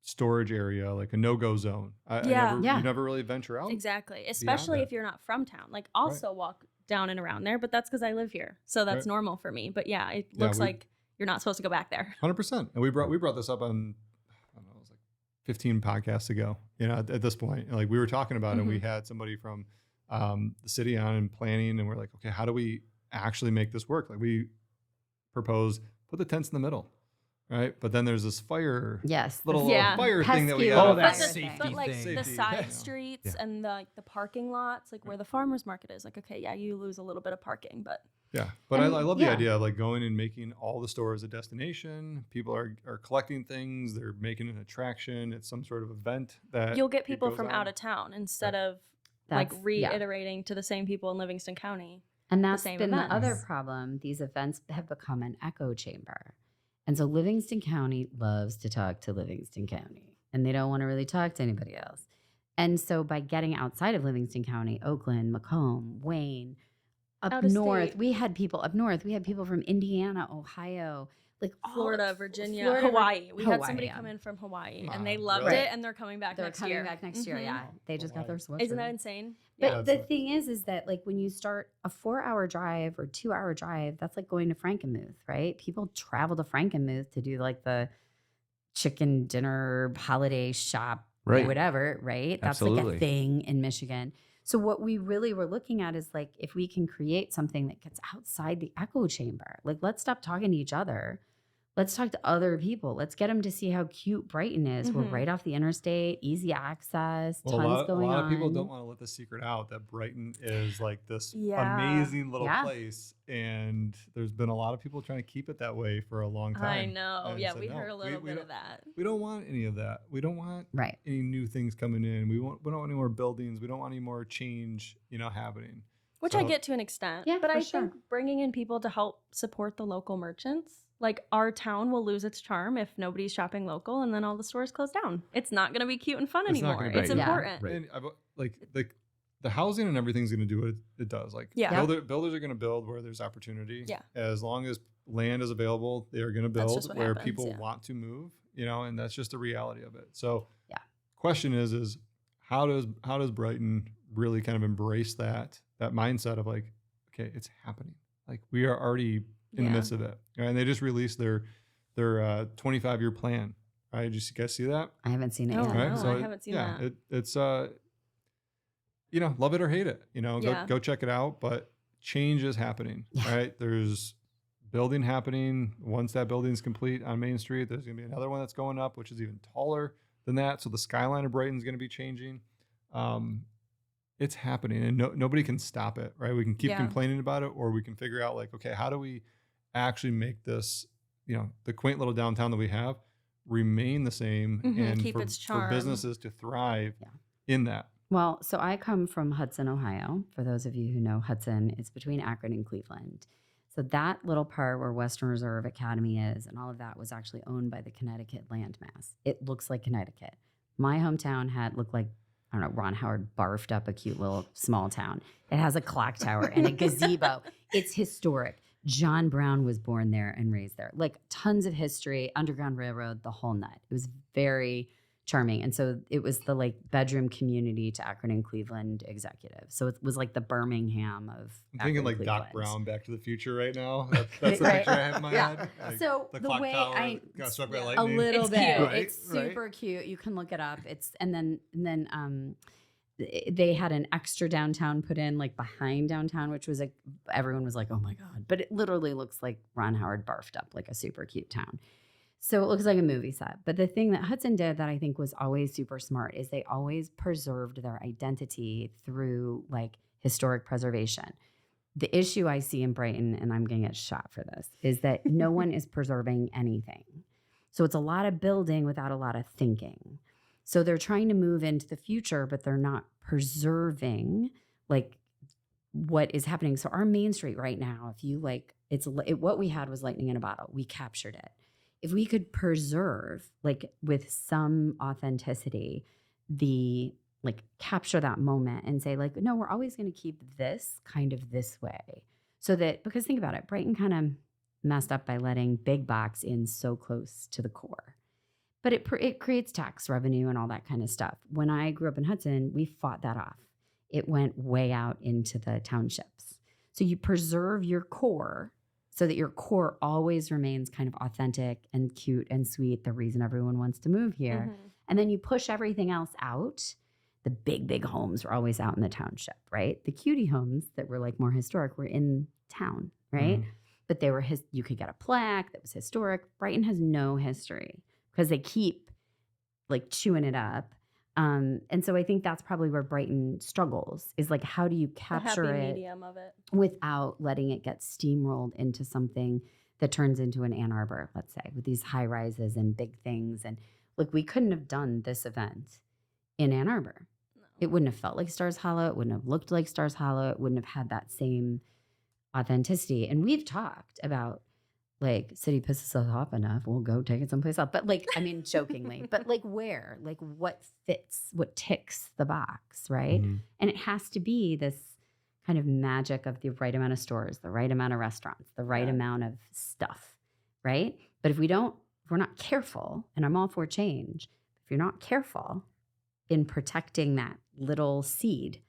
storage area, like a no-go zone. Yeah. Yeah. You never really venture out. Exactly. Especially that. if you're not from town. Like I'll Right. still walk down and around there, but that's because I live here. So that's Right. normal for me. But yeah, it Yeah, looks we- like you're not supposed to go back there. 100%. And we brought this up on, I don't know, it was like 15 podcasts ago, at this point. Like we were talking about it and we had somebody from the city on and planning and we're like, okay, how do we actually make this work? Like we propose, put the tents in the middle, right? But then there's this Yes. little Yeah. fire thing that we Pesky got. Oh, little that fire safety thing. But like thing. the Safety, side yeah. streets Yeah. and the parking lots, like where the farmers market is, like okay, yeah, you lose a little bit of parking, but Yeah. But I And- love yeah. the idea of like going and making all the stores a destination. People are collecting things. They're making an attraction. It's some sort of event that you'll get it people goes from on. out of town instead of That's- like yeah. reiterating to the same people in Livingston County. And that's same been the other events. problem. These events have become an echo chamber. And so Livingston County loves to talk to Livingston County. and they don't want to really talk to anybody else. And so by getting outside of Livingston County, Oakland, Macomb, Wayne, up Out of north, state. we had people up north. We had people from Indiana, Ohio, like Florida, Virginia, Florida, Hawaii. We had Hawaii, somebody yeah. come in from Hawaii, Wow, and they loved really? it, and they're coming back They're next coming year. back next year. Mhm. Yeah, they just got their sweatshirt. Isn't that insane? But Yeah. the thing is that like when you start a 4-hour drive or 2-hour drive, that's like going to Frankenmuth, right? People travel to Frankenmuth to do like the chicken dinner holiday shop, Right. whatever, right? That's like Absolutely. a thing in Michigan. So what we really were looking at is like if we can create something that gets outside the echo chamber, like let's stop talking to each other. Let's talk to other people. Let's get them to see how cute Brighton is. We're Mhm. right off the interstate, easy access, Well, tons a going lot on. of people don't want to let the secret out that Brighton is like this Yeah. amazing little Yeah. place, and there's been a lot of people trying to keep it that way for a long time. I know. And Yeah, said, we "No, heard a little we bit don't- of that. We don't want any of that. We don't want Right. any new things coming in. We don't want any more buildings. We don't want any more change, happening. Which I So- get to an extent. Yeah, but for I sure. think bringing in people to help support the local merchants, like our town will lose its charm if nobody's shopping local and then all the stores close down. It's not going to be cute and fun It's not anymore. gonna be- It's Yeah. important. Right. And the housing and everything's going to do what it does. Like Yeah. builders are going to build where there's opportunity. Yeah. As long as land is available, they are going to That's build just what where happens, people yeah. want to move. And that's just the reality of it. So Yeah. question is how does Brighton really kind of embrace that mindset of like, okay, it's happening. Like we are already in the Yeah. midst of it. And they just released their 25-year plan. Right? Did you guys see that? I haven't seen it Oh, yet. Right? no, So I haven't seen that. It's love it or hate it. Yeah. Go check it out. But change is happening. Yeah. Right? There's building happening. Once that building's complete on Main Street, there's gonna be another one that's going up, which is even taller than that. So the skyline of Brighton's gonna be changing. It's happening, and nobody can stop it. Right? We can keep Yeah. complaining about it, or we can figure out like, okay, how do we actually make this, the quaint little downtown that we have remain the same Mhm, and keep for, its for charm. businesses to thrive Yeah. in that. Well, so I come from Hudson, Ohio. For those of you who know Hudson, it's between Akron and Cleveland. So that little part where Western Reserve Academy is and all of that was actually owned by the Connecticut landmass. It looks like Connecticut. My hometown looked like, I don't know, Ron Howard barfed up a cute little small town. It has a clock tower and a gazebo. It's historic. John Brown was born there and raised there. Like tons of history, Underground Railroad, the whole nut. It was very charming. And so it was the like bedroom community to Akron and Cleveland executive. So it was like the Birmingham of I'm thinking Akron, like Doc Cleveland. Brown, Back to the Future right now. That's the Right. picture I have in my Yeah. head. Like, So the the clock way tower I got struck by yeah. a lightning. little It's bit. cute. Right, It's super right. cute. You can look it up. And then they had an extra downtown put in like behind downtown, which was like everyone was like, oh my God. But it literally looks like Ron Howard barfed up like a super cute town. So it looks like a movie set. But the thing that Hudson did that I think was always super smart is they always preserved their identity through like historic preservation. The issue I see in Brighton, and I'm going to get shot for this, is that no one is preserving anything. So it's a lot of building without a lot of thinking. So they're trying to move into the future, but they're not preserving like what is happening. So our Main Street right now, if you like, what we had was lightning in a bottle. We captured it. If we could preserve, like with some authenticity, capture that moment and say like, no, we're always going to keep this kind of this way. So that, because think about it, Brighton kind of messed up by letting big box in so close to the core. But it creates tax revenue and all that kind of stuff. When I grew up in Hudson, we fought that off. It went way out into the townships. So you preserve your core so that your core always remains kind of authentic and cute and sweet, the reason everyone wants to move here. Mhm. And then you push everything else out. The big homes were always out in the township, right? The cutie homes that were like more historic were in town, right? Mhm. But they were you could get a plaque that was historic. Brighton has no history because they keep like chewing it up. And so I think that's probably where Brighton struggles is like, how do you capture The happy it medium of it. without letting it get steamrolled into something that turns into an Ann Arbor, let's say, with these high rises and big things. And look, we couldn't have done this event in Ann Arbor. No. It wouldn't have felt like Stars Hollow. It wouldn't have looked like Stars Hollow. It wouldn't have had that same authenticity. And we've talked about like, city pisses us off enough, we'll go take it someplace else. But like, I mean, jokingly, but like where? Like what fits, what ticks the box, right? Mhm. And it has to be this kind of magic of the right amount of stores, the right amount of restaurants, the right amount of stuff, right? But if we're not careful, and I'm all for change, if you're not careful in protecting that little seed,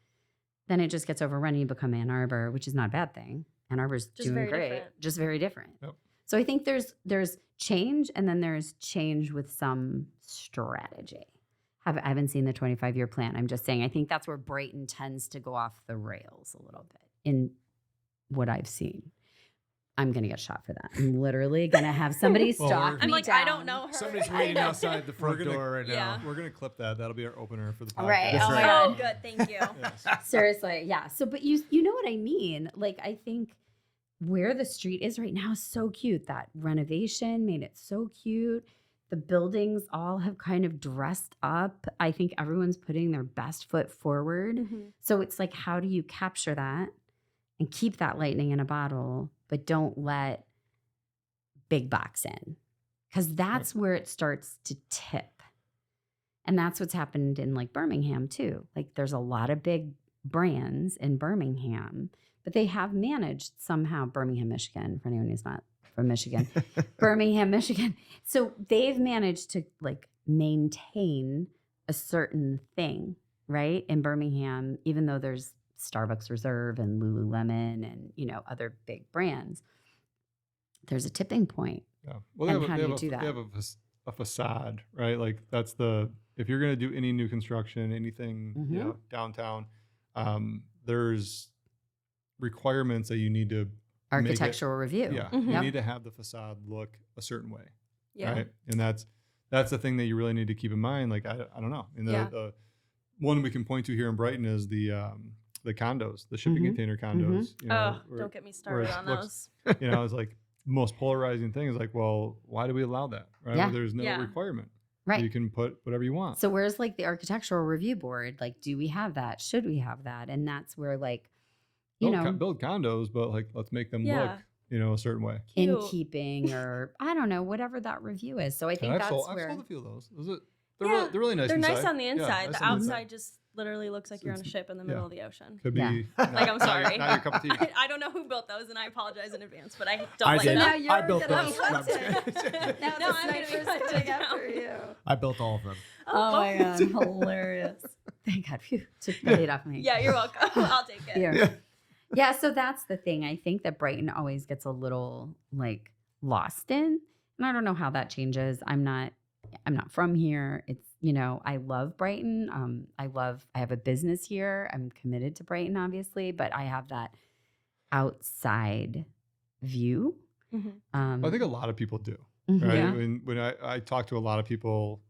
then it just gets overrun and you become Ann Arbor, which is not a bad thing. Ann Arbor's Just doing very great, different. just very different. Yep. So I think there's change, and then there's change with some strategy. I haven't seen the 25-year plan. I'm just saying, I think that's where Brighton tends to go off the rails a little bit in what I've seen. I'm going to get shot for that. I'm literally going to have somebody Well, stalk we're- me I'm like, down. I don't know her. Somebody's I waiting know. outside the front We're gonna- door right Yeah. now. We're going to clip that. That'll be our opener for the podcast. Right. That's Oh my right. God. Oh, good. Thank you. Yes. Seriously, yeah. So, but you know what I mean? Like, I think where the street is right now is so cute. That renovation made it so cute. The buildings all have kind of dressed up. I think everyone's putting their best foot forward. Mhm. So it's like, how do you capture that and keep that lightning in a bottle, but don't let big box in? Because that's where it starts to tip. And that's what's happened in like Birmingham too. Like there's a lot of big brands in Birmingham, but they have managed somehow, Birmingham, Michigan, for anyone who's not from Michigan, Birmingham, Michigan. So they've managed to like maintain a certain thing, right? In Birmingham, even though there's Starbucks Reserve and Lululemon and, you know, other big brands, there's a tipping point. Yeah. Well, And how do you do that? They have a facade, right? Like that's if you're going to do any new construction, anything, you know, downtown, there's requirements that you need to make it- Architectural review. Yeah. Mhm. You Yep. need to have the facade look a certain way. Yeah. Right. And that's the thing that you really need to keep in mind. Like, I don't know. And Yeah. the one we can point to here in Brighton is the condos, the shipping Mhm. container condos. You know, Oh, where- don't get me started it on looks- those. you know, it's like the most polarizing thing is like, well, why do we allow that? Right. Yeah. Where there's no Yeah. requirement. Right. You can put whatever you want. So where's like the architectural review board? Like, do we have that? Should we have that? And that's where like, you know, build condos, but like, let's make them Yeah. look, you know, a certain way. in Cute. keeping or I don't know, whatever that review is. So I think And that's I've where sold a few of those. They're, Yeah, they're really nice. They're inside. nice on the Yeah, inside. nice The on outside just literally looks like you're on a It's- ship in the yeah. middle of the ocean. Could Yeah. be. Like, I'm sorry. Not your cup of tea. I don't know who built those, and I apologize in advance, but I don't I like did. them. So now you're I built gonna those. be No, I'm just hunted. kidding. now No, I'm gonna be hunted down. I built all of them. Oh my God, hilarious. Thank God. Phew, took the weight off me. Yeah, you're welcome. I'll take it. Here. Yeah, so that's the thing. I think that Brighton always gets a little like lost in. And I don't know how that changes. I'm not from here. It's, you know, I love Brighton. I have a business here. I'm committed to Brighton, obviously, but I have that outside view. Mhm. I think a lot of people do. Mhm. Right. Yeah. When I talk to a lot of people,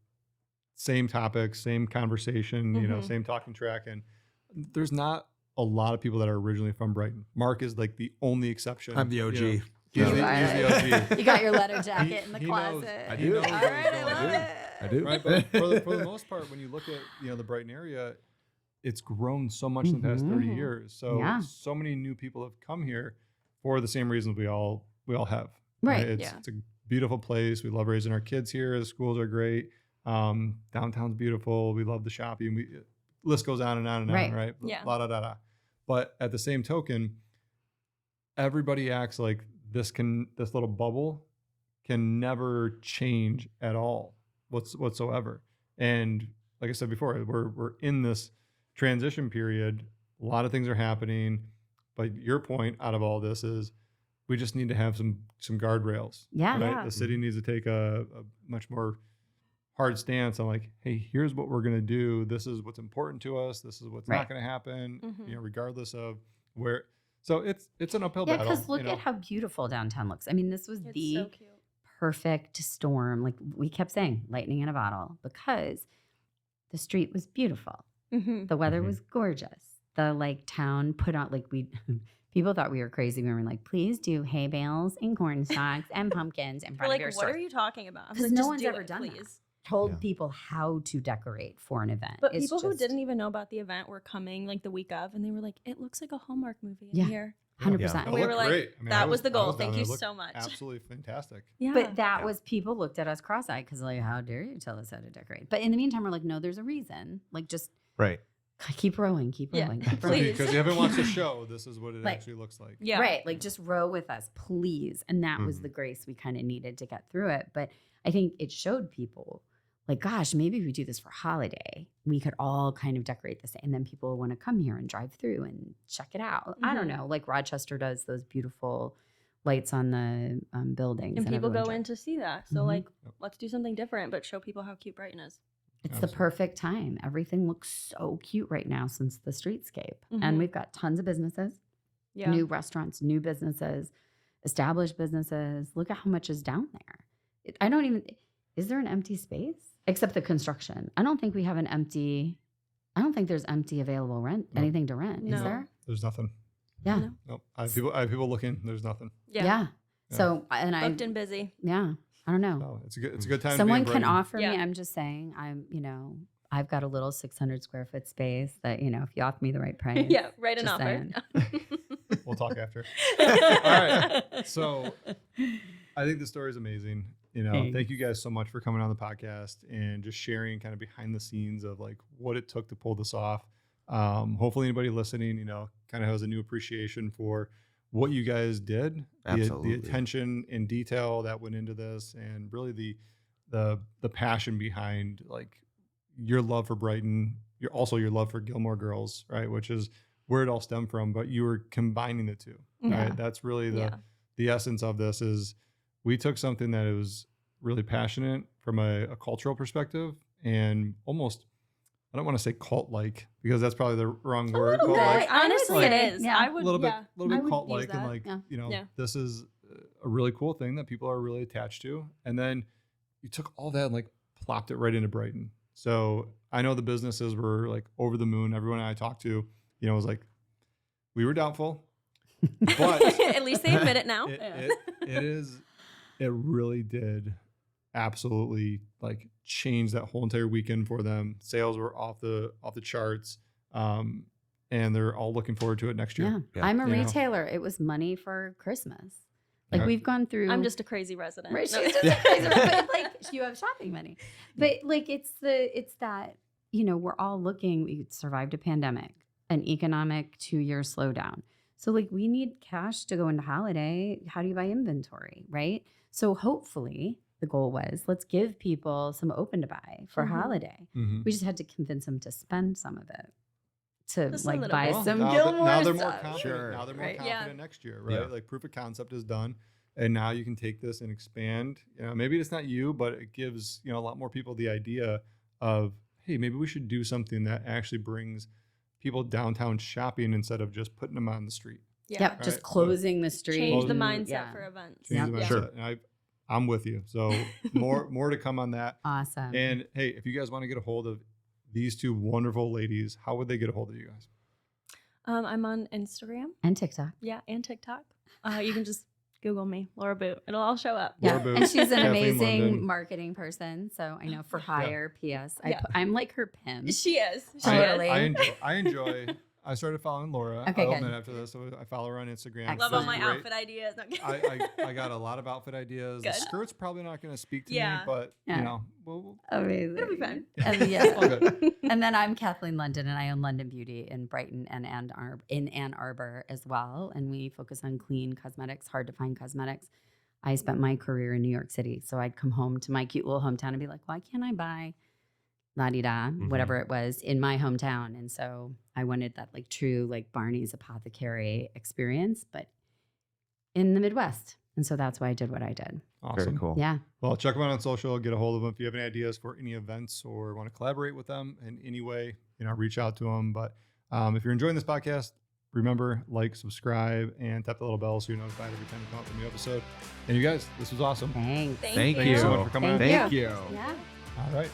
same topics, same conversation, you know, Mhm. same talking track. And there's not a lot of people that are originally from Brighton. Mark is like the only exception. I'm the OG. You know. Yeah. He's the OG. You got your letter jacket in the He knows. closet. I He do. knows All what right, he's I going love to it. I do. Right. But for the most part, when you look at, you know, the Brighton area, it's grown so much in the past 30 Mhm. years. So Yeah. so many new people have come here for the same reasons we all have. Right. It's, Yeah. it's a beautiful place. We love raising our kids here. The schools are great. Downtown's beautiful. We love the shopping. List goes on and on and Right. on, right? Yeah. La da da da. But at the same token, everybody acts like this little bubble can never change at all whatsoever. And like I said before, we're in this transition period. A lot of things are happening. But your point out of all this is we just need to have some guardrails. Yeah. Right? Yeah. The city needs to take a much more hard stance on like, hey, here's what we're going to do. This is what's important to us. This is what's Right. not going to happen, Mhm. you know, regardless of where. So it's an uphill Yeah, battle. because look you know? at how beautiful downtown looks. I mean, this was It's the so cute. perfect storm. Like we kept saying, lightning in a bottle, because the street was beautiful. Mhm. The weather Mhm. was gorgeous. The like town put on like people thought we were crazy. We were like, please do hay bales and corn stalks and pumpkins in They're front like, of your what store. are you talking about? I was 'Cause like, no just one's do ever it, done that. please. Told Yeah. people how to decorate for an event. But It's people who just- didn't even know about the event were coming like the week of, and they were like, "It looks like a Hallmark movie in Yeah. here." 100%. It We were looked like, great. I mean, that I was the I goal. down Thank there. you It looked so much. Absolutely fantastic. Yeah. But that was, people looked at us cross-eyed because like, how dare you tell us how to decorate? But in the meantime, we're like, no, there's a reason. Like, just Right. keep rowing, keep Yeah. rowing, keep rowing. Please. Because you haven't watched the show, this is what it Like- actually looks like. Yeah. Right. Like, just row with us, please. And that was Mhm. the grace we kind of needed to get through it. But I think it showed people, like, gosh, maybe if we do this for holiday, we could all kind of decorate this. And then people will want to come here and drive through and check it out. I don't Mhm. know. Like, Rochester does those beautiful lights on the buildings. And people everyone go in drives. to see that. So Mhm. like, Yep. let's do something different, but show people how cute Brighton is. It's Absolutely. the perfect time. Everything looks so cute right now since the streetscape. Mhm. And we've got tons of businesses, Yeah. new restaurants, new businesses, established businesses. Look at how much is down there. I don't even, is there an empty space? Except the construction. I don't think we have I don't think there's empty available rent, No. anything to rent. No. Is there? There's nothing. Yeah. No. Nope. I have people looking. There's nothing. Yeah. Yeah. So, and Booked and busy. I don't know. No, it's a good time. Someone to be in can Brighton. offer me, Yeah. I'm just saying, I've got a little 600 square foot space that, if you offer me the right price. Yeah. Write an Just offer. We'll talk after. All right. So I think the story is amazing. Thank you guys so much for coming on the podcast and just sharing kind of behind the scenes of like what it took to pull this off. Hopefully anybody listening, kind of has a new appreciation for what you guys did, the Absolutely. attention and detail that went into this, and really the passion behind like your love for Brighton, your love for Gilmore Girls, right? Which is where it all stemmed from, but you were combining the two, Yeah. right? That's really Yeah. the essence of this is we took something that was really passionate from a cultural perspective and almost, I don't want to say cult-like because that's probably the wrong A word, little but bit. like Honestly, like- it is. yeah. I a would. little bit, yeah. I little bit would cult-like, use and that. like, Yeah. Yeah. this is a really cool thing that people are really attached to. And then you took all that and like plopped it right into Brighton. So I know the businesses were like over the moon. Everyone I talked to, was like, we were doubtful, but At least they admit it now. it really did absolutely like change that whole entire weekend for them. Sales were off the charts. And they're all looking forward to it next year. Yeah. Yeah. I'm a You know? retailer. It was money for Christmas. Like Yeah. we've gone through. I'm just a crazy resident. Right, No. she's just a crazy, but like you have shopping money. But like it's that, we're all looking, we survived a pandemic, an economic 2-year slowdown. So like we need cash to go into holiday. How do you buy inventory, right? So hopefully the goal was let's give people some open to buy for Mhm. holiday. Mhm. We just had to convince them to spend some of it to Just a like little buy bit. some now Gilmore now they're more stuff. confident. Sure. Now they're more Right. Yeah. confident next year, right? Yeah. Like proof of concept is done, and now you can take this and expand. Maybe it's not you, but it gives a lot more people the idea of, hey, maybe we should do something that actually brings people downtown shopping instead of just putting them on the street. Yeah. Yep, just Right. closing the street. Change the Closing- mindset Yeah. for events. Change Yeah. the mindset. Sure. And I'm with you. So more to come on that. Awesome. And hey, if you guys want to get a hold of these two wonderful ladies, how would they get a hold of you guys? I'm on Instagram. and TikTok. Yeah, and TikTok. You can just Google me, Laura Boote. It'll all show up. Yeah, Laura Boote, and she's an Kathleen amazing London. marketing person. So I know for Yeah. hire. P.S. Yeah. I'm like her pimp. She is. She Totally. is. I enjoy. I started following Laura. Okay, I'll good. admit after this, so I follow her on Instagram. Excellent. Love all She's my great. outfit ideas. No, I got a lot of outfit ideas. The Good. skirt's probably not going to speak to Yeah. me, but Yeah. we'll Amazing. It'll be fun. And, all good. and then I'm Kathleen London, and I own London Beauty in Brighton and in Ann Arbor as well. And we focus on clean cosmetics, hard to find cosmetics. I spent my career in New York City, so I'd come home to my cute little hometown and be like, "Why can't I buy la-di-da, whatever it was, in my hometown?" And so I wanted that like true like Barney's Apothecary experience, but in the Midwest. And so that's why I did what I did. Awesome. Very cool. Yeah. Well, check them out on social. Get a hold of them if you have any ideas for any events or want to collaborate with them in any way. Reach out to them. But if you're enjoying this podcast, remember, like, subscribe, and tap the little bell so you're notified every time we come out with a new episode. And you guys, this was awesome. Thanks. Thank Thank you. you. so much for coming Thank on. you. Thank you. Yeah. All right.